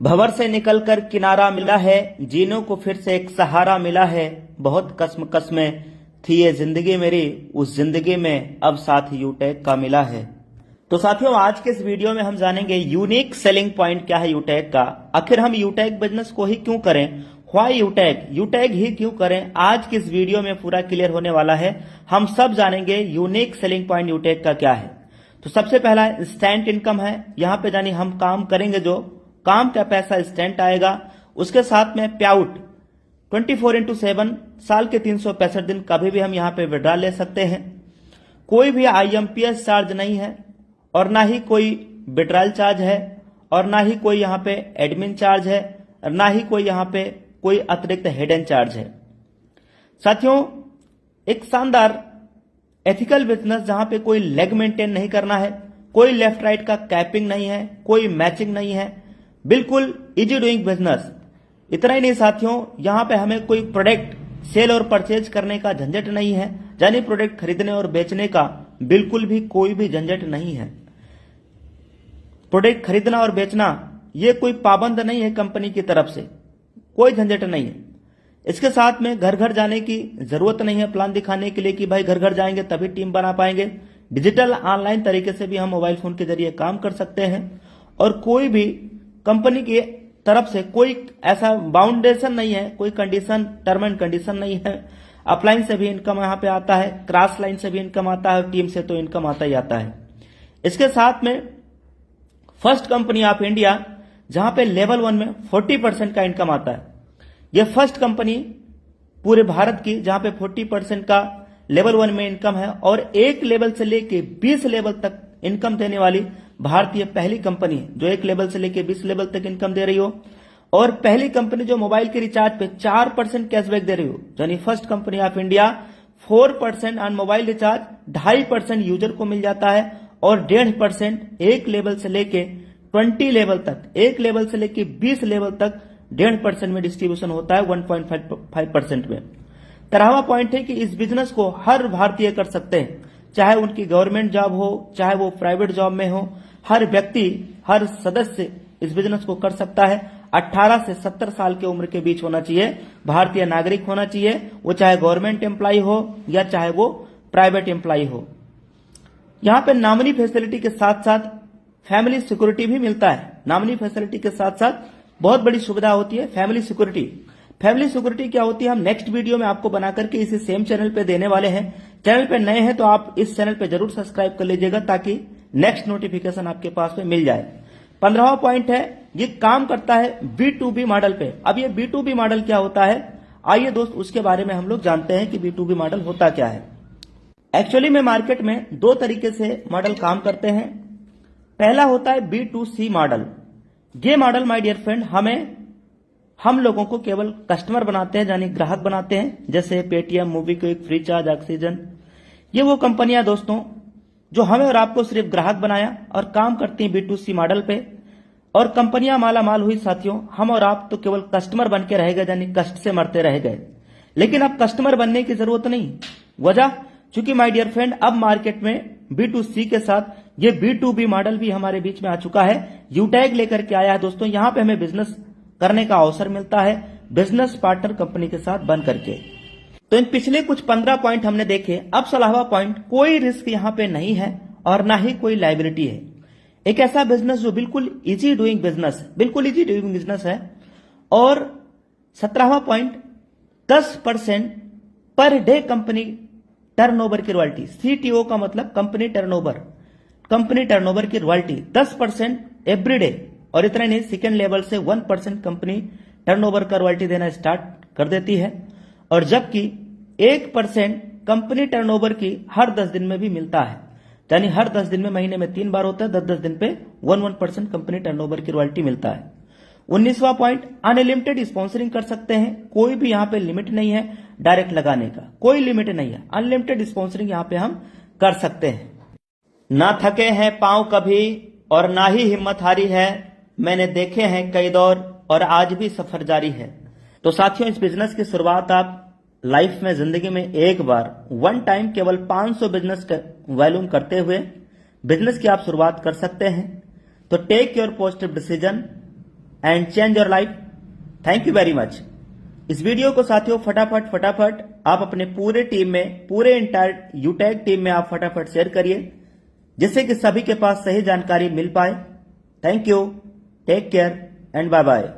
भंवर से निकलकर किनारा मिला है, जीनों को फिर से एक सहारा मिला है। बहुत कस्में थी ये जिंदगी मेरी, उस जिंदगी में अब साथ यूटेक का मिला है। तो साथियों, आज के इस वीडियो में हम जानेंगे यूनिक सेलिंग पॉइंट क्या है यूटेक का। आखिर हम यूटेक बिजनेस को ही क्यों करें, व्हाई यूटेक ही क्यों करें, आज की इस वीडियो में पूरा क्लियर होने वाला है। हम सब जानेंगे यूनिक सेलिंग पॉइंट यूटेक का क्या है। तो सबसे पहला इंस्टेंट इनकम है। यहाँ पे जानी हम काम करेंगे, जो काम का पैसा इंस्टेंट आएगा। उसके साथ में पे आउट 24/7 साल के 365 दिन कभी भी हम यहाँ पे विड्रॉ ले सकते हैं। कोई भी IMPS चार्ज नहीं है, और ना ही कोई विड्रॉल चार्ज है, और ना ही कोई यहाँ पे एडमिन चार्ज है, और ना ही कोई यहाँ पे कोई अतिरिक्त हिडन चार्ज है। साथियों, एक शानदार एथिकल बिजनेस जहां पे कोई लेग मेंटेन नहीं करना है, कोई लेफ्ट राइट का कैपिंग नहीं है, कोई मैचिंग नहीं है, बिल्कुल इजी डूइंग बिजनेस। इतना ही नहीं साथियों, यहां पे हमें कोई प्रोडक्ट सेल और परचेज करने का झंझट नहीं है, यानी प्रोडक्ट खरीदने और बेचने का बिल्कुल भी कोई भी झंझट नहीं है। प्रोडक्ट खरीदना और बेचना ये कोई पाबंद नहीं है, कंपनी की तरफ से कोई झंझट नहीं है। इसके साथ में घर घर जाने की जरूरत नहीं है प्लान दिखाने के लिए कि भाई घर घर जाएंगे तभी टीम बना पाएंगे। डिजिटल ऑनलाइन तरीके से भी हम मोबाइल फोन के जरिए काम कर सकते हैं, और कोई भी कंपनी की तरफ से कोई ऐसा बाउंडेशन नहीं है, कोई कंडीशन टर्म एंड कंडीशन नहीं है। अपलाइन से भी इनकम यहाँ पे आता है, क्रॉस लाइन से भी इनकम आता है, और टीम से तो इनकम आता ही आता है। इसके साथ में फर्स्ट कंपनी ऑफ इंडिया जहां पे लेवल 1 में 40% का इनकम आता है। यह फर्स्ट कंपनी पूरे भारत की जहां पे 40% का लेवल 1 में इनकम है, और एक लेवल से लेके 20 लेवल तक इनकम देने वाली भारतीय पहली कंपनी है, जो एक लेवल से लेके 20 लेवल तक इनकम दे रही हो। और पहली कंपनी जो मोबाइल के रिचार्ज पे 4% कैशबैक दे रही हो, यानी first company of India 4% on mobile recharge 2.5% user को मिल जाता है, और 1.5% एक लेवल से लेके 20 लेवल तक, एक लेवल से लेके 20 लेवल तक 1.5% में डिस्ट्रीब्यूशन होता है 1.5% में। 13वां पॉइंट है कि इस बिजनेस को हर भारतीय कर सकते हैं, चाहे उनकी गवर्नमेंट जॉब हो, चाहे वो प्राइवेट जॉब में हो। हर व्यक्ति, हर सदस्य इस बिजनेस को कर सकता है। 18 से 70 साल की उम्र के बीच होना चाहिए, भारतीय नागरिक होना चाहिए, वो चाहे गवर्नमेंट एम्प्लॉय हो या चाहे वो प्राइवेट एम्प्लॉय हो। यहां पे नॉमिनी फैसिलिटी के साथ साथ फैमिली सिक्योरिटी भी मिलता है। नॉमिनी फैसिलिटी के साथ साथ बहुत बड़ी सुविधा होती है फैमिली सिक्योरिटी। फैमिली सिक्योरिटी क्या होती है, हम नेक्स्ट वीडियो में आपको बना करके इसी सेम चैनल पे देने वाले हैं। चैनल पे नए हैं तो आप इस चैनल पे जरूर सब्सक्राइब कर लीजिएगा, ताकि नेक्स्ट नोटिफिकेशन आपके पास में मिल जाए। 15वां पॉइंट है, ये काम करता है B2B मॉडल पे। अब ये B2B मॉडल क्या होता है, आइए दोस्त उसके बारे में हम लोग जानते हैं कि B2B मॉडल होता क्या है। एक्चुअली में मार्केट में दो तरीके से मॉडल काम करते हैं। पहला होता है B2C मॉडल। ये मॉडल माय डियर फ्रेंड हम लोगों को केवल कस्टमर बनाते हैं, यानी ग्राहक बनाते हैं, जैसे Paytm, MobiKwik, free charge, oxygen. ये वो कंपनियां दोस्तों जो हमें और आपको सिर्फ ग्राहक बनाया और काम करती हैं B2C मॉडल पे, और कंपनियां माला माल हुई साथियों। हम और आप तो केवल कस्टमर बन के रह गए, यानी कष्ट से मरते रह गए। लेकिन अब कस्टमर बनने की जरूरत नहीं। वजह, चूंकि माय डियर फ्रेंड अब मार्केट में B2C के साथ ये B2B मॉडल भी हमारे बीच में आ चुका है। यूटेक लेकर के आया है दोस्तों। यहां पे हमें बिजनेस करने का अवसर मिलता है बिजनेस पार्टनर कंपनी के साथ बन करके। तो इन पिछले कुछ 15 पॉइंट हमने देखे। अब 16वां पॉइंट, कोई रिस्क यहां पे नहीं है और ना ही कोई लायबिलिटी है। एक ऐसा बिजनेस जो बिल्कुल इजी डूइंग बिजनेस, बिल्कुल इजी डूइंग बिजनेस है। और 17वां point, 10% per day company turnover की रॉयल्टी। CTO का मतलब कंपनी टर्नओवर, कंपनी टर्नओवर की रॉयल्टी 10% एवरी डे। और इतना नहीं, सेकेंड लेवल से 1% कंपनी टर्नओवर का रॉयल्टी देना स्टार्ट कर देती है। और जबकि 1% कंपनी टर्नओवर की हर 10 दिन में भी मिलता है, यानी हर 10 दिन में, महीने में 3 बार होता है, 10-10 दिन पे 1% कंपनी टर्नओवर की रॉयल्टी मिलता है। 19वां पॉइंट, अनलिमिटेड स्पॉन्सरिंग कर सकते हैं। कोई भी यहां पे लिमिट नहीं है डायरेक्ट लगाने का, कोई लिमिट नहीं है। अनलिमिटेड स्पॉन्सरिंग यहां पे हम कर सकते हैं। ना थके हैं पांव कभी और ना ही हिम्मत हारी है, मैंने देखे हैं कई दौर और आज भी सफर जारी है। तो साथियों, इस बिजनेस की शुरुआत आप लाइफ में, जिंदगी में एक बार, वन टाइम, केवल 500 बिजनेस का वॉल्यूम करते हुए बिजनेस की आप शुरुआत कर सकते हैं। तो take your positive decision, and change your life. Thank you very much. इस वीडियो को साथियों फटाफट आप अपने पूरे टीम में, पूरे इंटायर यूटैग टीम में आप फटाफट शेयर करिए, जिससे कि सभी के पास सही जानकारी मिल पाए। Thank you, take care and bye bye.